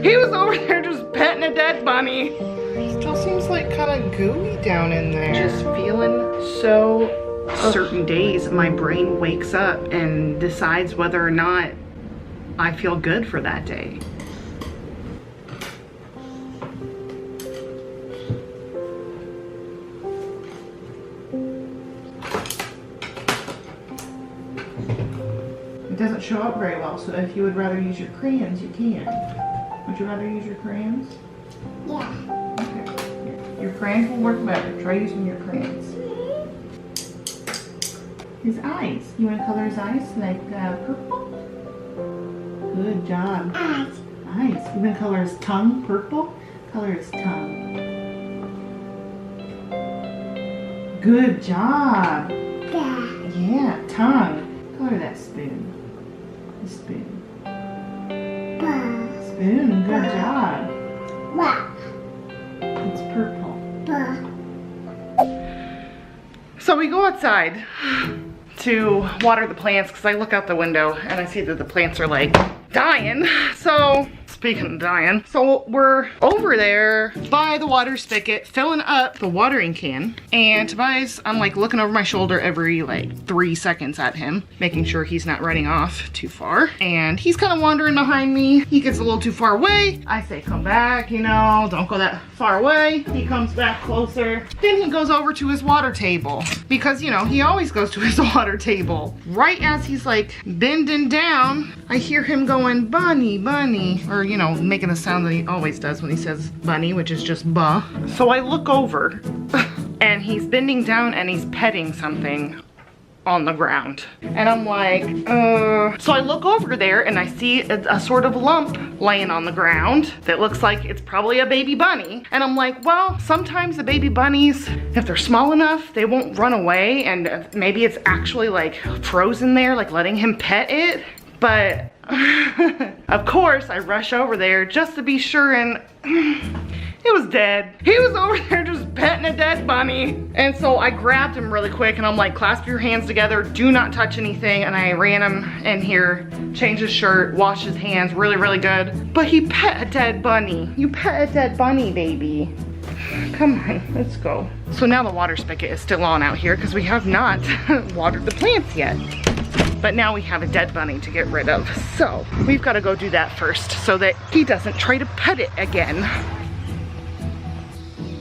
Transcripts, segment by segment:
He was over there just petting a dead bunny. Still seems like kind of gooey down in there. Just feeling so... Certain days my brain wakes up and decides whether or not I feel good for that day. It doesn't show up very well, so if you would rather use your crayons, you can. Would you rather use your crayons? Yeah. Okay. Your crayons will work better. Try using your crayons. His eyes. You want to color his eyes like purple? Good job. Eyes. Eyes. You want to color his tongue purple? Color his tongue. Good job. Yeah. Yeah, tongue. Color that spoon. The spoon. Spoon. Good job. It's purple. So we go outside to water the plants because I look out the window and I see that the plants are like dying. So speaking of dying, so we're over there by the water spigot filling up the watering can, and Tobias, I'm like looking over my shoulder every like 3 seconds at him, making sure he's not running off too far, and he's kind of wandering behind me. He gets a little too far away. I say come back, you know, don't go that far away. He comes back closer. Then he goes over to his water table because, you know, he always goes to his water table. Right as he's like bending down, I hear him going bunny, bunny, or you know, making the sound that he always does when he says bunny, which is just buh. So I look over and he's bending down and he's petting something on the ground. And I'm like, So I look over there and I see a sort of lump laying on the ground that looks like it's probably a baby bunny. And I'm like, well, sometimes the baby bunnies, if they're small enough, they won't run away, and maybe it's actually like frozen there, like letting him pet it. But of course I rush over there just to be sure, and it was dead. He was over there just petting a dead bunny. And so I grabbed him really quick and I'm like, clasp your hands together, do not touch anything. And I ran him in here, changed his shirt, washed his hands really, really good. But he pet a dead bunny. You pet a dead bunny, baby. Come on, let's go. So now the water spigot is still on out here because we have not watered the plants yet. But now we have a dead bunny to get rid of. So we've got to go do that first so that he doesn't try to pet it again.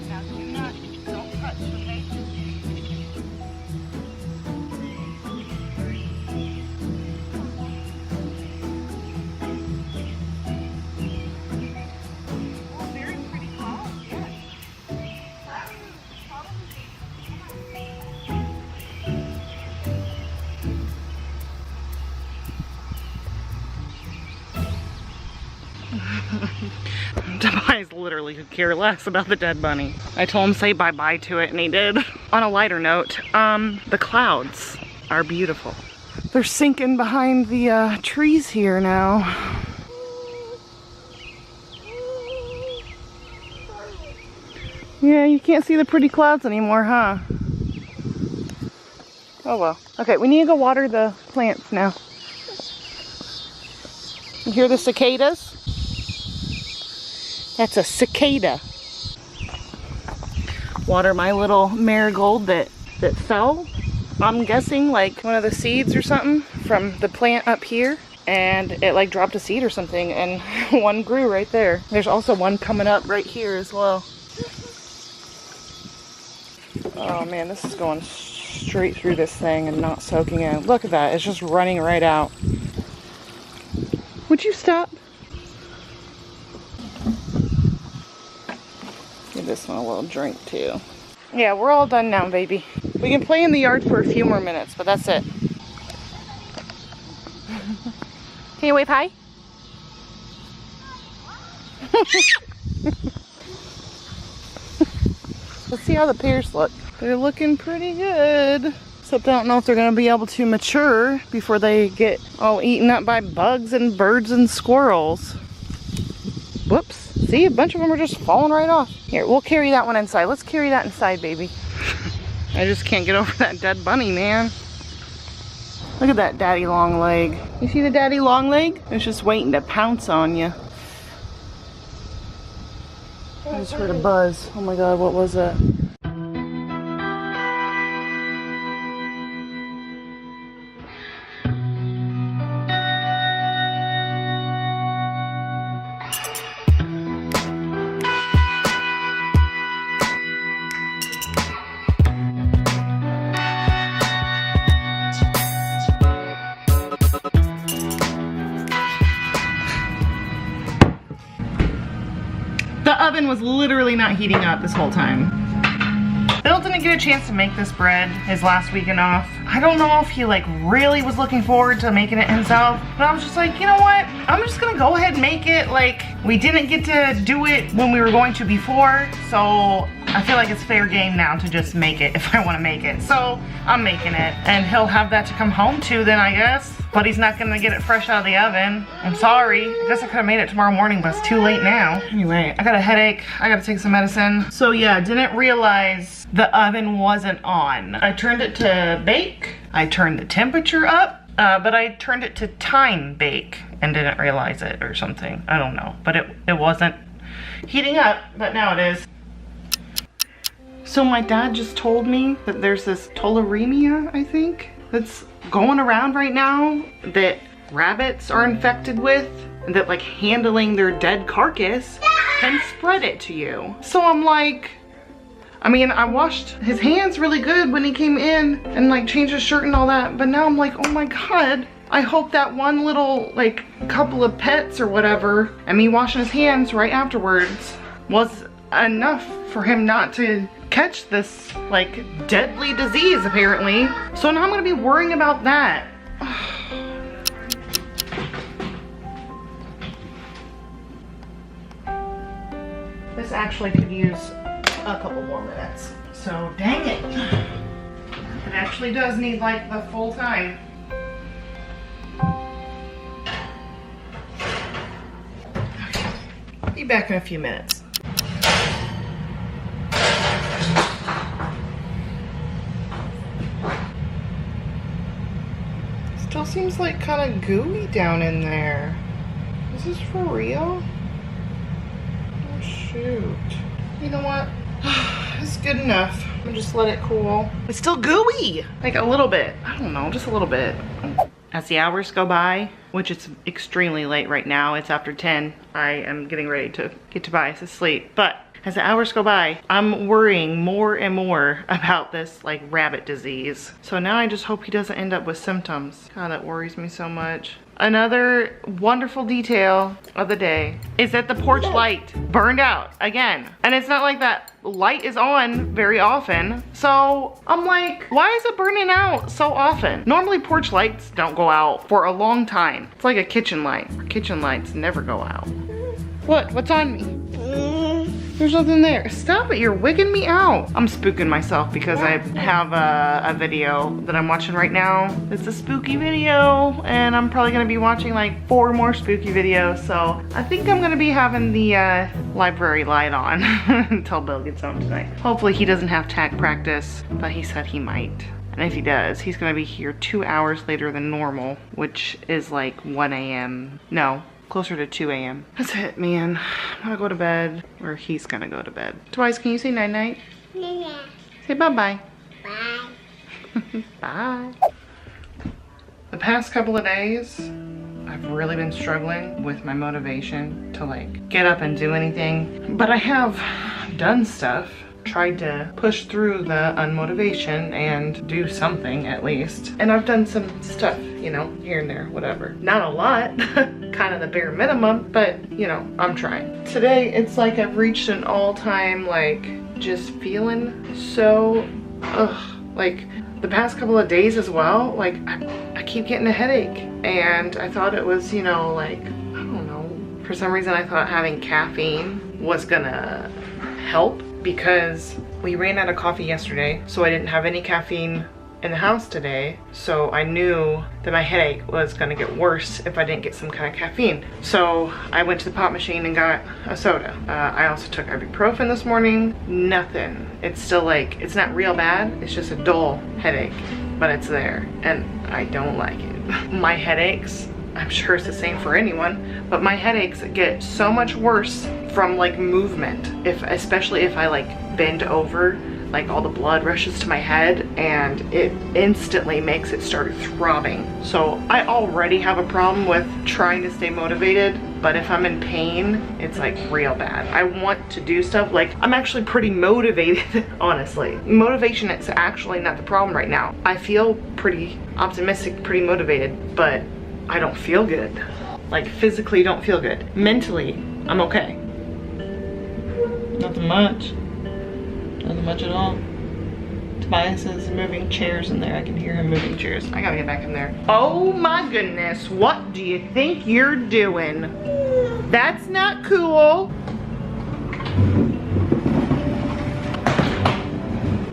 Now do not, don't touch, okay? Oh, very pretty cloud, yes. Tobias literally could care less about the dead bunny. I told him say bye-bye to it and he did. On a lighter note, the clouds are beautiful. They're sinking behind the trees here now. Yeah, you can't see the pretty clouds anymore, huh? Oh well. Okay, we need to go water the plants now. You hear the cicadas? That's a cicada. Water my little marigold that fell. I'm guessing like one of the seeds or something from the plant up here. And it like dropped a seed or something and one grew right there. There's also one coming up right here as well. Oh man, this is going straight through this thing and not soaking in. Look at that, it's just running right out. Would you stop? Give this one a little drink too. Yeah, we're all done now, baby. We can play in the yard for a few more minutes, but that's it. Can you wave hi? Let's see how the pears look. They're looking pretty good. Except I don't know if they're gonna be able to mature before they get all eaten up by bugs and birds and squirrels. Whoops. See, a bunch of them are just falling right off. Here, we'll carry that one inside. Let's carry that inside, baby. I just can't get over that dead bunny, man. Look at that daddy long leg. You see the daddy long leg? It's just waiting to pounce on you. I just heard a buzz. Oh my god, what was that? The oven was literally not heating up this whole time. Bill didn't get a chance to make this bread his last weekend off. I don't know if he like really was looking forward to making it himself, but I was just like, you know what? I'm just gonna go ahead and make it. Like, we didn't get to do it when we were going to before, so I feel like it's fair game now to just make it if I want to make it. So I'm making it, and he'll have that to come home to then, I guess. But he's not gonna get it fresh out of the oven. I'm sorry. I guess I could have made it tomorrow morning, but it's too late now. Anyway, I got a headache. I gotta take some medicine. So yeah, didn't realize the oven wasn't on. I turned it to bake. I turned the temperature up, but I turned it to time bake and didn't realize it or something. I don't know, but it wasn't heating up, but now it is. So my dad just told me that there's this tularemia, I think, that's going around right now that rabbits are infected with, and that like handling their dead carcass can spread it to you. So I'm like, I mean, I washed his hands really good when he came in and like changed his shirt and all that, but now I'm like, oh my god, I hope that one little like couple of pets or whatever and me washing his hands right afterwards was enough for him not to catch this like deadly disease apparently. So now I'm gonna be worrying about that. This actually could use a couple more minutes. So dang it. It actually does need like the full time. Okay. Be back in a few minutes. Still seems like kind of gooey down in there. Is this for real? Oh shoot. You know what? It's good enough. I'm gonna just let it cool. It's still gooey. Like a little bit. I don't know, just a little bit. As the hours go by, which it's extremely late right now, it's after 10. I am getting ready to get Tobias to sleep. But as the hours go by, I'm worrying more and more about this like rabbit disease. So now I just hope he doesn't end up with symptoms. God, that worries me so much. Another wonderful detail of the day is that the porch light burned out again. And it's not like that light is on very often. So I'm like, why is it burning out so often? Normally porch lights don't go out for a long time. It's like a kitchen light. Kitchen lights never go out. What? What's on me? There's nothing there. Stop it, you're wigging me out. I'm spooking myself because I have a video that I'm watching right now. It's a spooky video and I'm probably gonna be watching like 4 more spooky videos. So I think I'm gonna be having the library light on until Bill gets home tonight. Hopefully he doesn't have tag practice, but he said he might. And if he does, he's gonna be here 2 hours later than normal, which is like 1 a.m. No. Closer to 2 a.m. That's it, man. I'm gonna go to bed, or he's gonna go to bed. Twice, can you say night-night? Night-night. Say bye-bye. Bye. Bye. The past couple of days, I've really been struggling with my motivation to like get up and do anything. But I have done stuff, tried to push through the unmotivation and do something at least. And I've done some stuff, you know, here and there, whatever. Not a lot, kind of the bare minimum, but you know, I'm trying. Today, it's like I've reached an all-time, like, just feeling so, like the past couple of days as well, like I keep getting a headache. And I thought it was, you know, like, I don't know. For some reason, I thought having caffeine was gonna help, because we ran out of coffee yesterday, so I didn't have any caffeine in the house today. So I knew that my headache was gonna get worse if I didn't get some kind of caffeine. So I went to the pop machine and got a soda. I also took ibuprofen this morning. Nothing. It's still like, it's not real bad. It's just a dull headache, but it's there and I don't like it. My headaches, I'm sure it's the same for anyone, but my headaches get so much worse from like movement. Especially if I like bend over, like all the blood rushes to my head and it instantly makes it start throbbing. So I already have a problem with trying to stay motivated, but if I'm in pain, it's like real bad. I want to do stuff, like I'm actually pretty motivated, honestly. Motivation is actually not the problem right now. I feel pretty optimistic, pretty motivated, but I don't feel good. Like physically don't feel good. Mentally, I'm okay. Nothing much. Nothing much at all. Tobias is moving chairs in there. I can hear him moving chairs. I gotta get back in there. Oh my goodness, what do you think you're doing? That's not cool.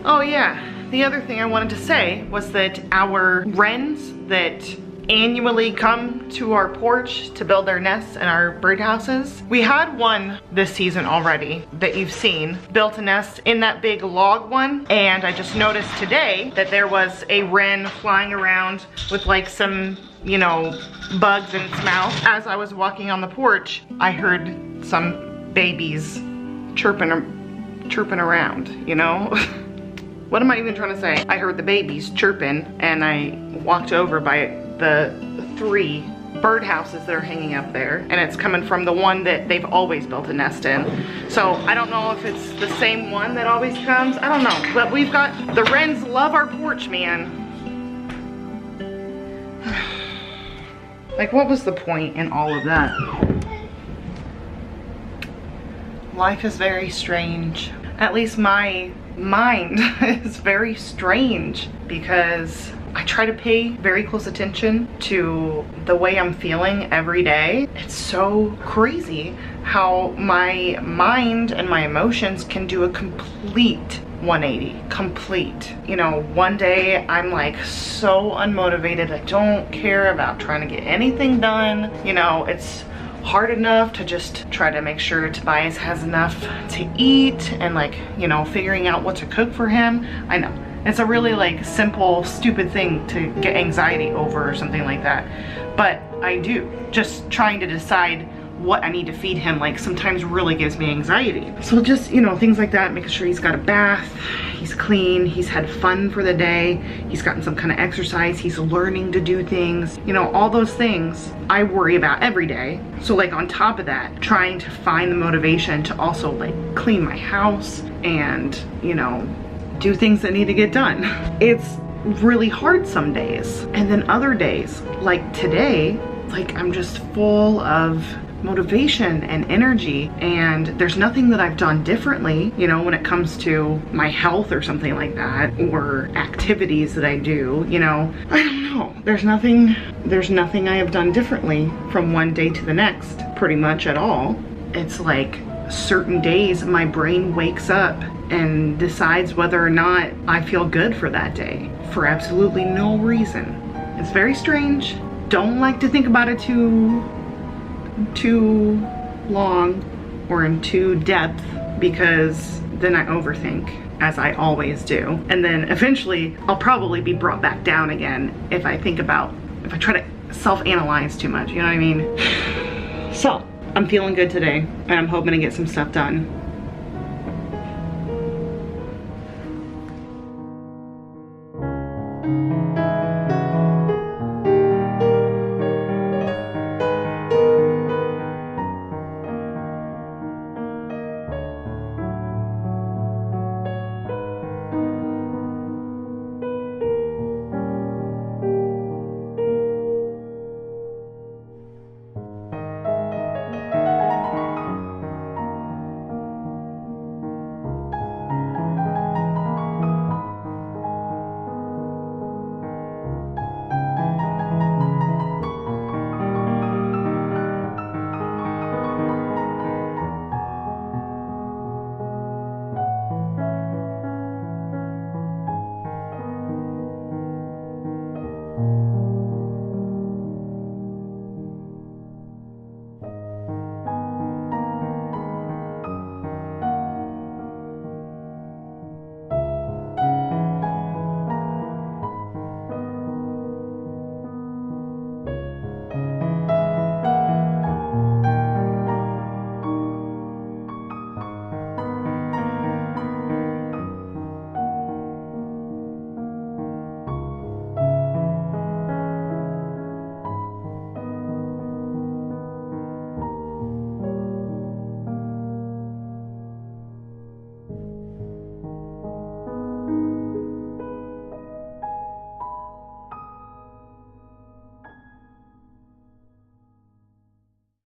Oh yeah, the other thing I wanted to say was that our wrens that annually come to our porch to build their nests in our birdhouses. We had one this season already that you've seen, built a nest in that big log one, and I just noticed today that there was a wren flying around with like some, you know, bugs in its mouth. As I was walking on the porch, I heard some babies chirping around, you know? What am I even trying to say? I heard the babies chirping and I walked over by the 3 birdhouses that are hanging up there, and it's coming from the one that they've always built a nest in. So I don't know if it's the same one that always comes. I don't know, but we've got, the wrens love our porch, man. Like, what was the point in all of that? Life is very strange. At least my mind is very strange because I try to pay very close attention to the way I'm feeling every day. It's so crazy how my mind and my emotions can do a complete 180, complete. You know, one day I'm like so unmotivated. I don't care about trying to get anything done. You know, it's hard enough to just try to make sure Tobias has enough to eat and like, you know, figuring out what to cook for him. I know. It's a really like simple, stupid thing to get anxiety over or something like that. But I do. Just trying to decide what I need to feed him like sometimes really gives me anxiety. So just, you know, things like that, making sure he's got a bath, he's clean, he's had fun for the day, he's gotten some kind of exercise, he's learning to do things, you know, all those things I worry about every day. So like on top of that, trying to find the motivation to also like clean my house and, you know, do things that need to get done. It's really hard some days. And then other days, like today, like I'm just full of motivation and energy, and there's nothing that I've done differently, you know, when it comes to my health or something like that, or activities that I do, you know. I don't know. There's nothing I have done differently from one day to the next, pretty much at all. It's like certain days my brain wakes up and decides whether or not I feel good for that day for absolutely no reason. It's very strange. Don't like to think about it too long or in too depth, because then I overthink, as I always do. And then eventually I'll probably be brought back down again if I try to self-analyze too much, you know what I mean? So I'm feeling good today and I'm hoping to get some stuff done.